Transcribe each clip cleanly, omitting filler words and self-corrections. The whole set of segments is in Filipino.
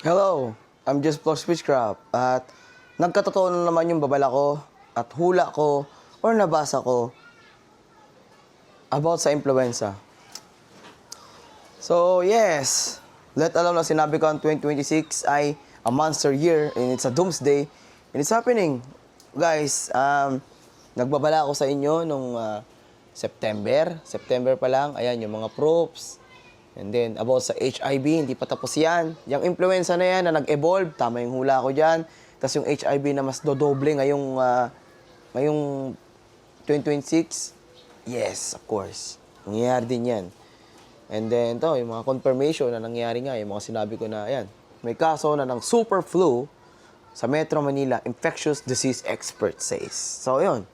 Hello, I'm just Floor Switchcraft at nagkatotoo na naman yung babala ko at hula ko or nabasa ko about sa influenza. So yes, let alone na sinabi ko ang 2026 ay a monster year and it's a doomsday and it's happening. Guys, nagbabala ako sa inyo nung September pa lang, ayan yung mga proofs. And then, about sa HIV, hindi pa tapos yan. Yung influenza na yan na nag-evolve, tama yung hula ko dyan. Tapos yung HIV na mas dodoble ngayong 2026, yes, of course. Nangyayari din yan. And then, to yung mga confirmation na nangyayari nga, yung mga sinabi ko na, ayan, may kaso na ng super flu sa Metro Manila, infectious disease expert says. So, yun.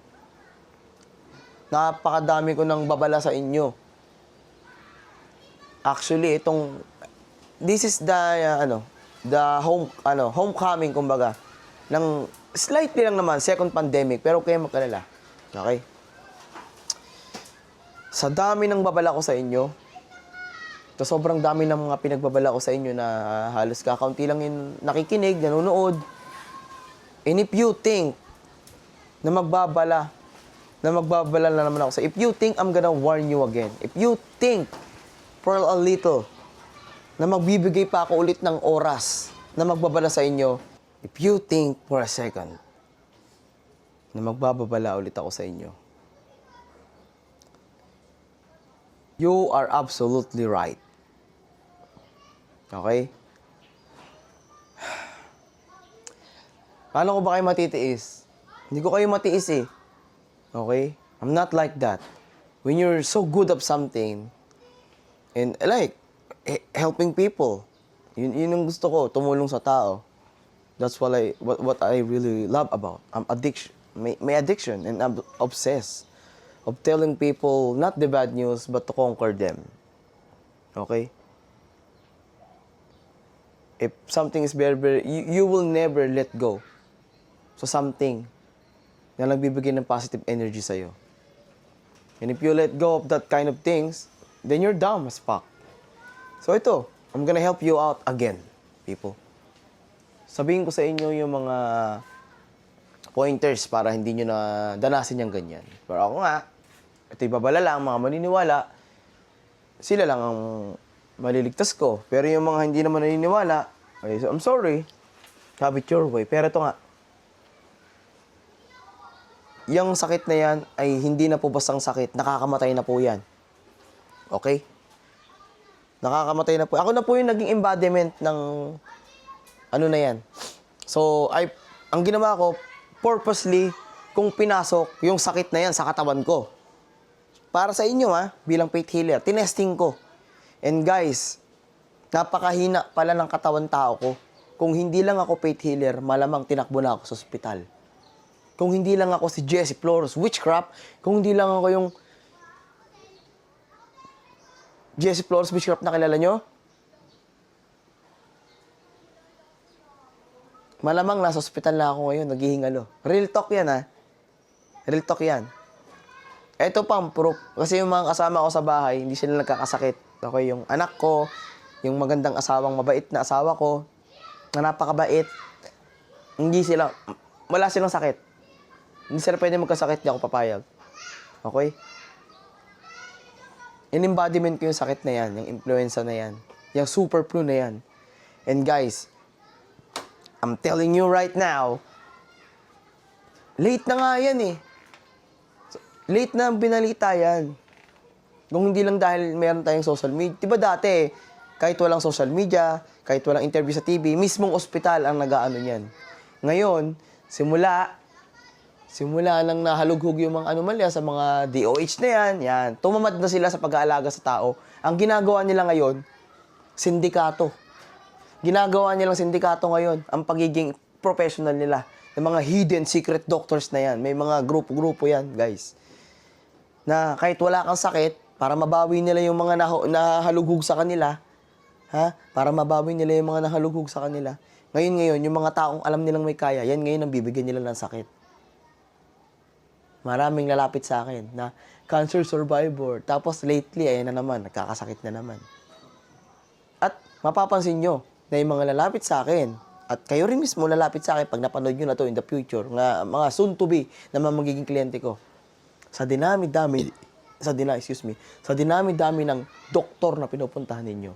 Napakadami ko nang babala sa inyo. Actually, this is the homecoming kumbaga ng slightly lang naman second pandemic, pero kayo magkalala. Okay? Sa dami ng babala ko sa inyo, to sobrang dami ng mga pinagbabala ko sa inyo na halos kakaunti lang yung nakikinig, nanonood. And if you think na magbabala na naman ako if you think I'm gonna warn you again, if you think for a little, na magbibigay pa ako ulit ng oras na magbabala sa inyo, if you think for a second na magbababala ulit ako sa inyo, you are absolutely right. Okay? Paano ko ba kayo matitiis? Hindi ko kayo matiis eh. Okay? I'm not like that. When you're so good at something, and like, helping people. Yun yung gusto ko, tumulong sa tao. That's what I really love about. I'm may addiction and I'm obsessed of telling people not the bad news but to conquer them. Okay? If something is very, you will never let go. So something na nagbibigay ng positive energy sa'yo. And if you let go of that kind of things, then you're dumb as fuck. So ito, I'm gonna help you out again, people. Sabihin ko sa inyo yung mga pointers para hindi nyo na danasin yung ganyan. Pero ako nga, ito'y babala lang, mga maniniwala, sila lang ang maliligtas ko. Pero yung mga hindi naman naniniwala, I'm sorry, have it your way. Pero ito nga, yung sakit na yan ay hindi na po bastang sakit, nakakamatay na po yan. Okay? Nakakamatay na po. Ako na po yung naging embodiment ng ano na yan. So, ang ginawa ko, purposely, kung pinasok yung sakit na yan sa katawan ko. Para sa inyo bilang faith healer, tinesting ko. And guys, napakahina pala ng katawan tao ko. Kung hindi lang ako faith healer, malamang tinakbo na ako sa ospital. Kung hindi lang ako si Jessie Flores Witchcraft, kung hindi lang ako yung Jessie Flores Witchcraft na kilala nyo? Malamang nasa ospital na ako ngayon, naghihingalo. Real talk yan Real talk yan. Ito pang proof. Kasi yung mga kasama ko sa bahay, hindi sila nagkakasakit. Okay, yung anak ko, yung magandang asawang mabait na asawa ko, na napakabait, wala silang sakit. Hindi sila pwede magkasakit, di ako papayag. Okay? In-embodiment ko yung sakit na yan, yung influenza na yan, yung super flu na yan. And guys, I'm telling you right now, late na nga yan eh. Late na ang binalita yan. Kung hindi lang dahil meron tayong social media. Diba dati, kahit walang social media, kahit walang interview sa TV, mismong ospital ang nag-aano niyan. Ngayon, simula nang nahalughog yung mga anomalya sa mga DOH na yan, tumamad na sila sa pag-aalaga sa tao. Ang ginagawa nila ngayon, sindikato. Ginagawa nilang sindikato ngayon, ang pagiging professional nila. Yung mga hidden secret doctors na yan. May mga grupo-grupo yan, guys. Na kahit wala kang sakit, para mabawi nila yung mga nahalughog sa kanila, para mabawi nila yung mga nahalughog sa kanila. Ngayon, yung mga taong alam nilang may kaya, yan ngayon ang bibigyan nila ng sakit. Maraming lalapit sa akin na cancer survivor. Tapos lately, ayan na naman, nagkakasakit na naman. At mapapansin nyo, na yung mga lalapit sa akin, at kayo rin mismo lalapit sa akin pag napanood nyo na to in the future, na mga soon to be na mga magiging kliyente ko. Sa dinami-dami ng doktor na pinupuntahan ninyo,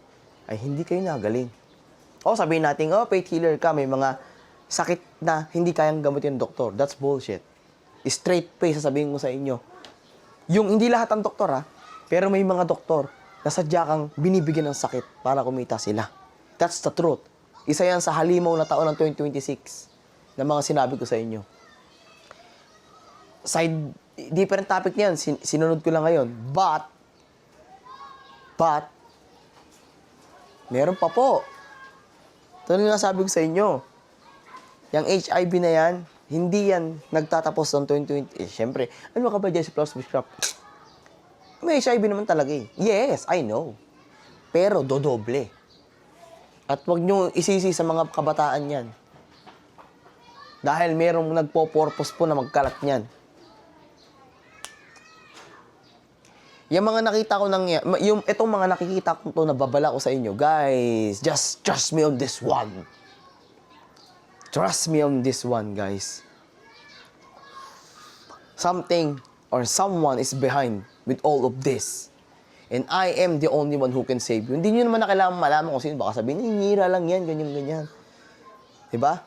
ay hindi kayo nagaling. O sabihin natin, faith healer ka, may mga sakit na hindi kayang gamutin ng doktor. That's bullshit. Straight face, sasabihin ko sa inyo. Yung hindi lahat ng doktor, pero may mga doktor na sadya kang binibigyan ng sakit para kumita sila. That's the truth. Isa yan sa halimaw na taon ng 2026 na mga sinabi ko sa inyo. Side, different topic niyan. Sinunod ko lang ngayon. But, meron pa po. Ito nga sabi ko sa inyo. Yung HIV na yan, hindi yan nagtatapos ng 2020. Siyempre, ano ka ba, Jesse Plus Witchcraft? May HIV naman talaga eh. Yes, I know. Pero dodoble. At huwag nyo isisi sa mga kabataan yan. Dahil merong nagpo-purpose po na magkalat niyan. Yung mga nakita ko itong mga nakikita ko to na babala ko sa inyo, guys, just trust me on this one. Trust me on this one, guys. Something or someone is behind with all of this. And I am the only one who can save you. Hindi nyo naman na kailangan malaman kung sino. Baka sabihin, hinira lang yan, ganyan-ganyan. Diba?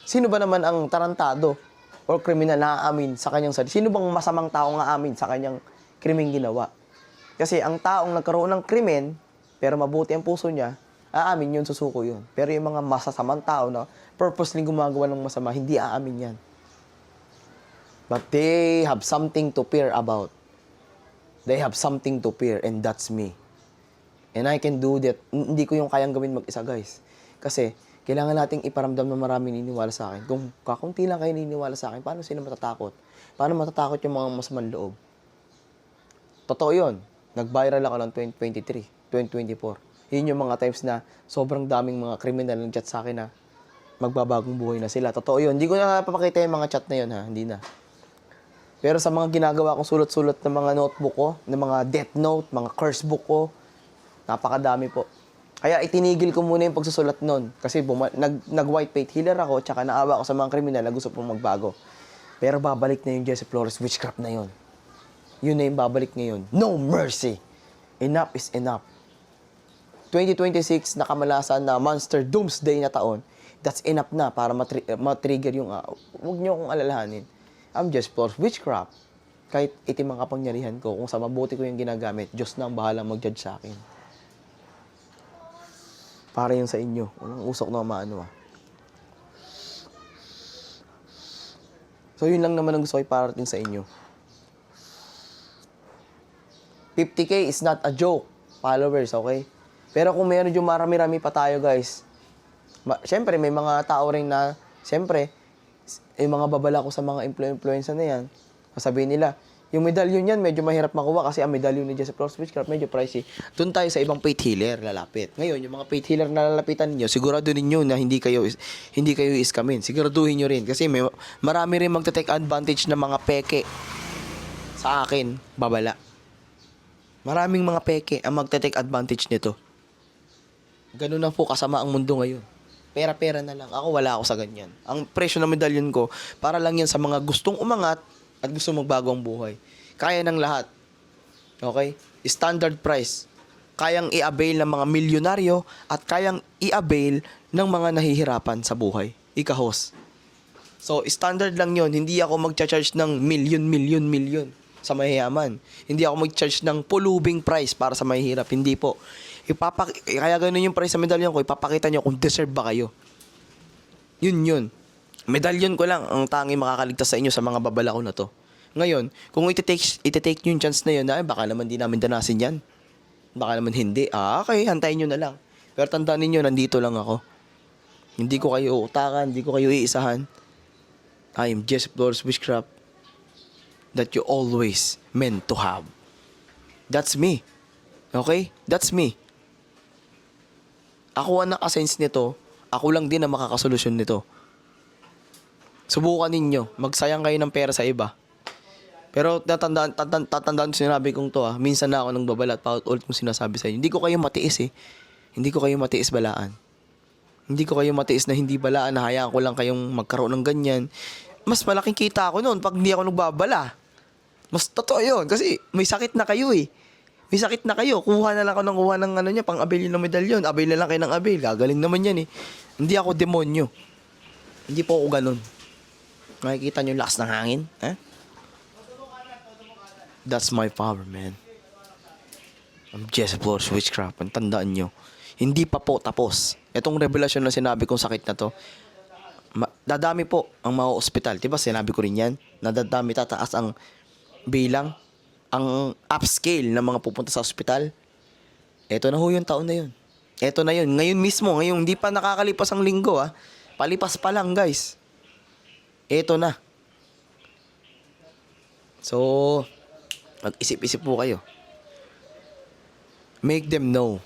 Sino ba naman ang tarantado or kriminal na aamin sa kanyang sarili? Sino bang masamang tao nga aamin sa kanyang krimeng ginawa? Kasi ang taong nagkaroon ng krimen, pero mabuti ang puso niya, aamin yun, susuko yun. Pero yung mga masasamang tao na purposely gumagawa ng masama, hindi aamin yan. But they have something to fear about. They have something to fear, and that's me. And I can do that. Hindi ko yung kayang gawin mag-isa, guys. Kasi, kailangan nating iparamdam na marami niniwala sa akin. Kung kakunti lang kayo niniwala sa akin, paano sila matatakot? Paano matatakot yung mga masamang loob? Totoo yun. Nag-viral ako ng 2023, 2024. Yun yung mga times na sobrang daming mga kriminal ng chat sa akin na magbabagong buhay na sila. Totoo yun. Hindi ko na papakita yung mga chat na yun, Hindi na. Pero sa mga ginagawa kong sulat-sulat ng mga notebook ko, ng mga death note, mga curse book ko, napakadami po. Kaya itinigil ko muna yung pagsusulat nun. Kasi nag-white faith healer ako, tsaka naawa ako sa mga kriminal na gusto pong magbago. Pero babalik na yung Jesse Flores Witchcraft na yun. Yun na yung babalik ngayon. No mercy! Enough is enough. 2026 na kamalasan na monster doomsday na taon, that's enough na para matrigger yung, huwag niyo akong alalahanin. I'm just for witchcraft. Kahit itim ang kapangyarihan ko, kung sa mabuti ko yung ginagamit, Diyos na ang bahalang mag-judge sa akin. Para yun sa inyo. Walang usok na maano So yun lang naman ang gusto ko iparating sa inyo. 50K is not a joke, followers, okay? Pero kung meron yung marami-rami pa tayo, guys, siyempre may mga tao rin na, siyempre, yung mga babala ko sa mga influencer na yan, sasabihin nila, yung medalyon yan, medyo mahirap makuha kasi ang medalyon ni Jesse Flores Witchcraft medyo pricey. Doon tayo sa ibang faith healer lalapit. Ngayon, yung mga faith healer na lalapitan niyo, sigurado ninyo na hindi kayo iskamin. Siguraduhin niyo rin kasi marami rin magte-take advantage ng mga peke sa akin, babala. Maraming mga peke ang magte-take advantage nito. Ganun na po kasama ang mundo ngayon. Pera-pera na lang. Ako, wala ako sa ganyan. Ang presyo ng medalyon ko, para lang yan sa mga gustong umangat at gusto magbago ang buhay. Kaya ng lahat. Okay? Standard price. Kayang i-avail ng mga milyonaryo at kayang i-avail ng mga nahihirapan sa buhay. Ikahos. So, standard lang yon. Hindi ako mag-charge ng milyon sa mayayaman. Hindi ako mag-charge ng pulubing price para sa mahihirap. Hindi po. Kaya ganun yung price sa medalyon ko, ipapakita nyo kung deserve ba kayo. Yun. Medalyon ko lang ang tanging makakaligtas sa inyo sa mga babalako na to. Ngayon, kung iti-take nyo yung chance na yun, baka naman di namin danasin yan. Baka naman hindi. Okay, hantayin nyo na lang. Pero tandaan ninyo, nandito lang ako. Hindi ko kayo uutakan, hindi ko kayo iisahan. I am Jesse Flores Witchcraft that you always meant to have. That's me. Okay? That's me. Ako ang nakasense nito, ako lang din ang makakasolusyon nito. Subukan ninyo, magsayang kayo ng pera sa iba. Pero tatandaan sinabi kong to minsan na ako nang babala at paulit kong sinasabi sa inyo. Hindi ko kayo matiis Hindi ko kayo matiis balaan. Hindi ko kayo matiis na hindi balaan, na hayaan ko lang kayong magkaroon ng ganyan. Mas malaking kita ako noon pag hindi ako nagbabala. Mas totoo yun. Kasi may sakit na kayo eh. May sakit na kayo. Kuha na lang ako ng kuha ng ano niya, pang abil ng medalyon. Abil na lang kayo ng abil. Gagaling naman yan eh. Hindi ako demonyo. Hindi po ako ganun. Makikita nyo yung lakas ng hangin? Eh? That's my power, man. I'm Jesse Flores Witchcraft. Ang tandaan nyo. Hindi pa po tapos. Itong revelasyon na sinabi kong sakit na to, dadami po ang mga ospital. Diba sinabi ko rin yan? Nadadami, tataas ang bilang, ang upscale ng mga pupunta sa ospital. Eto na ho yung taon na yun. Eto na yun. Ngayon mismo, ngayon hindi pa nakakalipas ang linggo ah. Palipas pa lang guys. Eto na. So, mag-isip-isip po kayo. Make them know.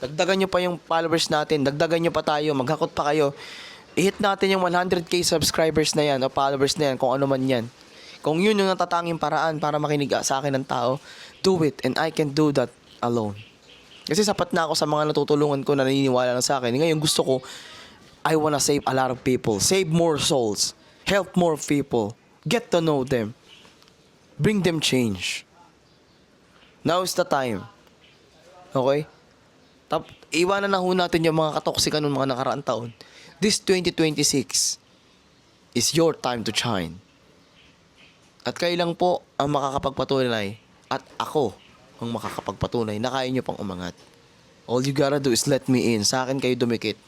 Dagdagan nyo pa yung followers natin. Dagdagan nyo pa tayo. Maghakot pa kayo. I-hit natin yung 100k subscribers na yan o followers na yan, kung ano man yan. Kung yun yung natatanging paraan para makinig sa akin ng tao, do it. And I can do that alone. Kasi sapat na ako sa mga natutulungan ko na naniniwala na sa akin. Ngayon gusto ko, I wanna save a lot of people. Save more souls. Help more people. Get to know them. Bring them change. Now is the time. Okay? Iwanan na ho natin yung mga katoksikan ng mga nakaraang taon. This 2026 is your time to shine. At kayo lang po ang makakapagpatunay at ako ang makakapagpatunay na kaya nyo pang umangat. All you gotta do is let me in. Sa akin kayo dumikit.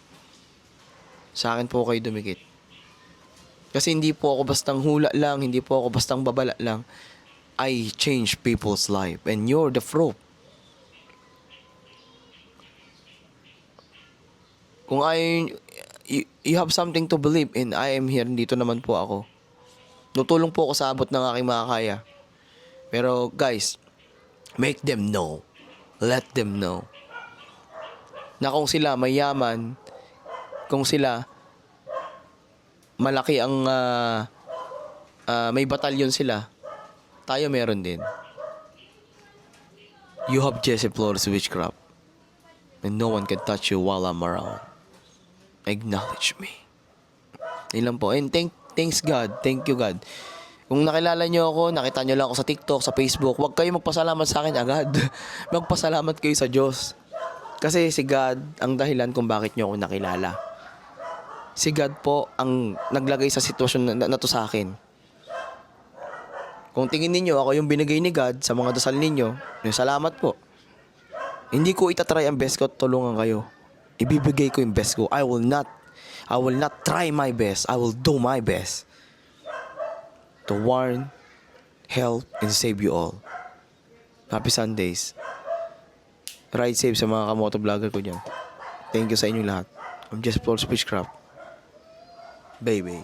Sa akin po kayo dumikit. Kasi hindi po ako bastang hula lang, hindi po ako bastang babala lang. I change people's life and you're the fruit. Kung you have something to believe in, I am here. Dito naman po ako. Tutulong po ako sa abot ng aking makakaya. Pero guys, make them know. Let them know. Na kung sila mayaman, kung sila malaki ang may batalyon sila, tayo meron din. You have Jesse Flores Witchcraft. And no one can touch you while I'm around. Acknowledge me. Ilan po. And thanks God. Thank you God. Kung nakilala nyo ako, nakita nyo lang ako sa TikTok, sa Facebook, huwag kayo magpasalamat sa akin agad. Magpasalamat kayo sa Diyos. Kasi si God ang dahilan kung bakit nyo ako nakilala. Si God po ang naglagay sa sitwasyon na to sa akin. Kung tingin ninyo ako yung binigay ni God sa mga dasal ninyo, salamat po. Hindi ko itatry ang best ko at tulungan kayo. Ibibigay ko yung best ko. I will not try my best. I will do my best to warn, help, and save you all. Happy Sundays. Ride safe sa mga kamoto vlogger ko dyan. Thank you sa inyo lahat. I'm just Paul Speechcraft. Baby.